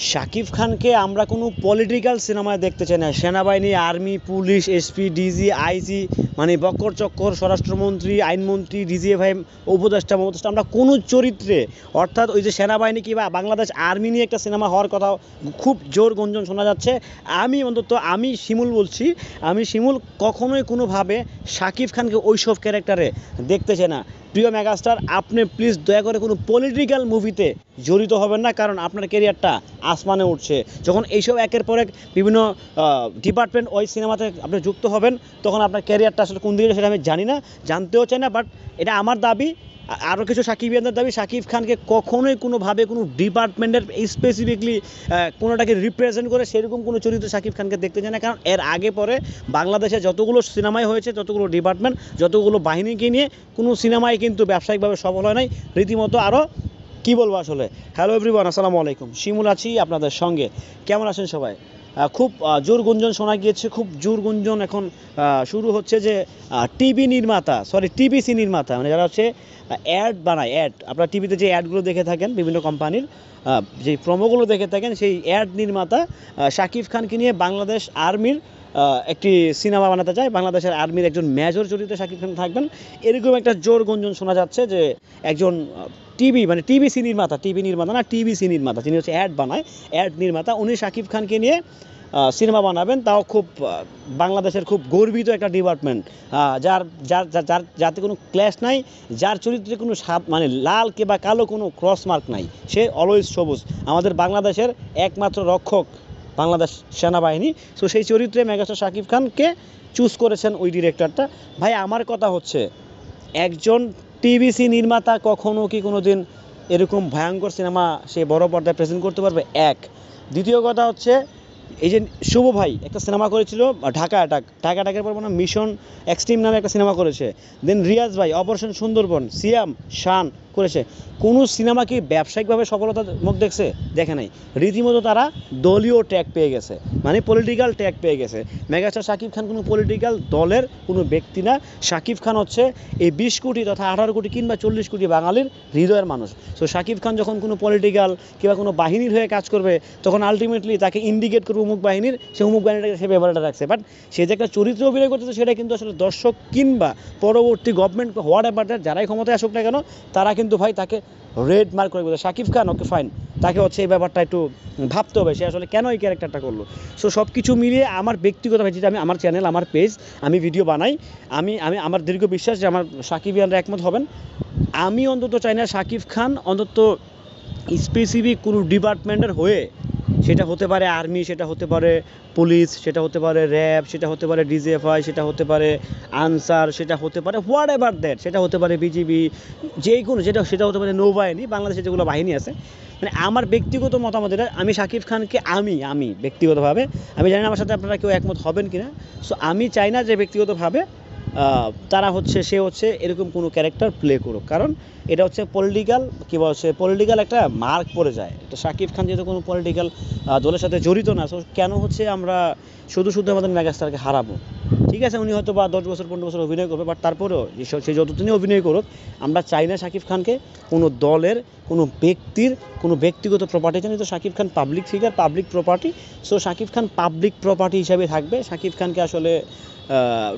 শাকিব খানকে আমরা কোনো পলিটিক্যাল সিনেমায় দেখতে চাই না। সেনাবাহিনী, army, police, SP, DG, IG, মানে বক্কর চক্কর, স্বরাষ্ট্রমন্ত্রী, আইনমন্ত্রী, ডিজিএফআই, উপদেষ্টা, আমরা কোনো চরিত্রে, অর্থাৎ ওই যে সেনাবাহিনী কিংবা বাংলাদেশ আর্মি নিয়ে একটা সিনেমা হওয়ার কথা খুব জোর গুঞ্জন শোনা যাচ্ছে। আমি শিমুল বলছি, আমি শিমুল কখনোই কোনোভাবে শাকিব খানকে ওইসব ক্যারেক্টারে দেখতে চাই না। প্রিয় মেগাস্টার, আপনি প্লিজ দয়া করে কোনো পলিটিক্যাল মুভিতে জড়িত হবেন না, কারণ আপনার ক্যারিয়ারটা আসমানে উঠছে। যখন এইসব একের পর এক বিভিন্ন ডিপার্টমেন্ট ওই সিনেমাতে আপনি যুক্ত হবেন, তখন আপনার ক্যারিয়ারটা আসলে কোন দিকে সেটা আমি জানি না, জানতেও চাই না। বাট এটা আমার দাবি, আরও কিছু সাকিবিয়ানদের দাবি, শাকিব খানকে কখনোই কোনোভাবে কোনো ডিপার্টমেন্টের স্পেসিফিকলি কোনোটাকে রিপ্রেজেন্ট করে সেরকম কোনো চরিত্র শাকিব খানকে দেখতে চায় না। কারণ এর আগে পরে বাংলাদেশে যতগুলো সিনেমাই হয়েছে, যতগুলো ডিপার্টমেন্ট, যতগুলো বাহিনীকে নিয়ে কোনো সিনেমাই কিন্তু ব্যবসায়িকভাবে সফল হয় নাই। রীতিমতো আরও কী বলবো আসলে। হ্যালো এভরিওয়ান, আসসালামু আলাইকুম। শিমুল আছি আপনাদের সঙ্গে। কেমন আছেন সবাই? খুব জোর গুঞ্জন শোনা গিয়েছে, খুব জোর গুঞ্জন এখন শুরু হচ্ছে যে টিবিসি নির্মাতা, মানে যারা হচ্ছে অ্যাড বানায়, আপনারা টিভিতে যে অ্যাডগুলো দেখে থাকেন বিভিন্ন কোম্পানির, যে প্রোমোগুলো দেখে থাকেন, সেই অ্যাড নির্মাতা শাকিব খানকে নিয়ে বাংলাদেশ আর্মির একটি সিনেমা বানাতে চায়। বাংলাদেশের আর্মির একজন মেজর চরিত্রে শাকিব খান থাকবেন, এরকম একটা জোর গুঞ্জন শোনা যাচ্ছে যে একজন টিভিসি নির্মাতা, টিভিসি নির্মাতা, যিনি হচ্ছে অ্যাড নির্মাতা, উনি শাকিব খানকে নিয়ে সিনেমা বানাবেন। তাও খুব বাংলাদেশের খুব গর্বিত একটা ডিপার্টমেন্ট, যাতে কোনো ক্ল্যাশ নাই, যার চরিত্রে কোনো মানে লাল বা কালো কোনো ক্রস মার্ক নাই, সে অলওয়েজ সবুজ, আমাদের বাংলাদেশের একমাত্র রক্ষক বাংলাদেশ সেনাবাহিনী। সো সেই চরিত্রে মেগাস্টার শাকিব খানকে চুজ করেছেন ওই ডিরেক্টরটা। ভাই, আমার কথা হচ্ছে, একজন টিভিসি নির্মাতা কখনো কি কোনো দিন এরকম ভয়ঙ্কর সিনেমা সে বড় পর্দায় প্রেজেন্ট করতে পারবে? দ্বিতীয় কথা হচ্ছে, এই যে শুভ ভাই একটা সিনেমা করেছিল ঢাকা অ্যাটাকের পর মানে মিশন এক্সট্রিম নামে একটা সিনেমা করেছে। দেন রিয়াজ ভাই অপারেশন সুন্দরবন, সিয়াম, শান করেছে। কোনো সিনেমা কি ব্যবসায়িকভাবে সফলতার মুখ দেখে নাই। রীতিমতো তারা দলীয় ট্যাগ পেয়ে গেছে, মানে পলিটিক্যাল ট্যাগ পেয়ে গেছে। মেগাস্টার শাকিব খান কোনো পলিটিক্যাল দলের কোনো ব্যক্তি না। শাকিব খান হচ্ছে এই 20 কোটি তথা 18 কোটি কিংবা 40 কোটি বাঙালির হৃদয়ের মানুষ। সো শাকিব খান যখন কোনো পলিটিক্যাল কিংবা কোনো বাহিনীর হয়ে কাজ করবে, তখন আলটিমেটলি তাকে ইন্ডিকেট করবে অমুক বাহিনীর, সে অমুক বাহিনীটাকে সে ব্যবহারটা রাখছে। বাট সে যে একটা চরিত্র অভিনয় করতেছে, সেটা কিন্তু আসলে দর্শক কিংবা পরবর্তী গভর্নমেন্ট হোয়াট এভার যারাই ক্ষমতায় আসুক না কেন, তারা কিন্তু ভাই তাকে রেড মার্ক করে বলছে শাকিব খান ওকে ফাইন, তাকে হচ্ছে এই ব্যাপারটা একটু ভাবতে হবে, সে আসলে কেন এই ক্যারেক্টারটা করলো। সো সব কিছু মিলিয়ে আমার ব্যক্তিগতভাবে, যেটা আমি আমার চ্যানেল, আমার পেজ, আমি ভিডিও বানাই, আমি আমার দীর্ঘ বিশ্বাস যে আমার সাকিবিয়ানরা একমত হবেন। আমি অন্তত চাই না শাকিব খান অন্তত স্পেসিফিক কোনো ডিপার্টমেন্টের হয়ে, সেটা হতে পারে আর্মি, সেটা হতে পারে পুলিশ, সেটা হতে পারে র্যাব, সেটা হতে পারে ডিজিএফআই, সেটা হতে পারে আনসার, সেটা হতে পারে হোয়াট এভার দ্যাট, সেটা হতে পারে বিজিবি, যেই কোনো সেটা হতে পারে নৌবাহিনী, বাংলাদেশে যেগুলো বাহিনী আছে। মানে আমার ব্যক্তিগত মতামত এটা, আমি শাকিব খানকে আমি ব্যক্তিগতভাবে, আমি জানি না আমার সাথে আপনারা কেউ একমত হবেন কি না। সো আমি চাই না যে ব্যক্তিগতভাবে সে হচ্ছে এরকম কোনো ক্যারেক্টার প্লে করুক, কারণ এটা হচ্ছে পলিটিক্যাল একটা মার্ক পড়ে যায়। তো শাকিব খান যেহেতু কোনো পলিটিক্যাল দলের সাথে জড়িত না, সো কেন হচ্ছে আমরা শুধু আমাদের মেগাস্টারকে হারাবো? ঠিক আছে, উনি হয়তো বা 10 বছর 15 বছর অভিনয় করবে, বাট তারপরেও সে যতদিনই অভিনয় করুক, আমরা চাই না শাকিব খানকে কোনো দলের, কোনো ব্যক্তির, কোনো ব্যক্তিগত প্রপার্টি জানি। তো Shakib Khan public figure, public property. So Shakib Khan public property হিসাবে থাকবে। শাকিব খানকে আসলে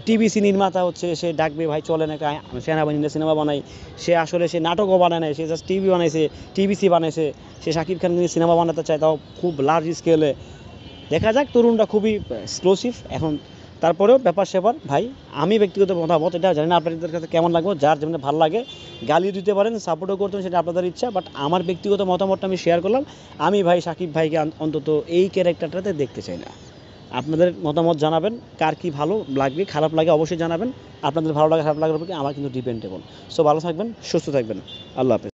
টিভিসি নির্মাতা হচ্ছে, সে ডাকবে ভাই চলেন একটা সেনাবাহিনীর সিনেমা বানাই, সে নাটকও বানায় নাই, সে জাস্ট টিভি বানাইছে, টিভিসি বানাইছে, সে শাকিব খান নিয়ে সিনেমা বানাতে চায়, তাও খুব লার্জ স্কেলে। দেখা যাক, তরুণটা খুবই এক্সক্লুসিভ এখন। তারপরেও ব্যাপার ভাই, আমি ব্যক্তিগত মতামত, এটা জানি না আপনাদের কাছে কেমন লাগবে, যার যেমন ভালো লাগে গালি দিতে পারেন, সাপোর্টও করতেন, সেটা আপনাদের ইচ্ছা। বাট আমার ব্যক্তিগত মতামতটা আমি শেয়ার করলাম। আমি ভাই শাকিব ভাইকে অন্তত এই ক্যারেক্টারটাতে দেখতে চাই না। আপনাদের মতামত জানাবেন, কার কী ভালো লাগবে, খারাপ লাগে অবশ্যই জানাবেন। আপনাদের ভালো লাগে খারাপ লাগার উপর আমার কিন্তু ডিপেন্ডেবল। সো ভালো থাকবেন, সুস্থ থাকবেন, আল্লাহ হাফেজ।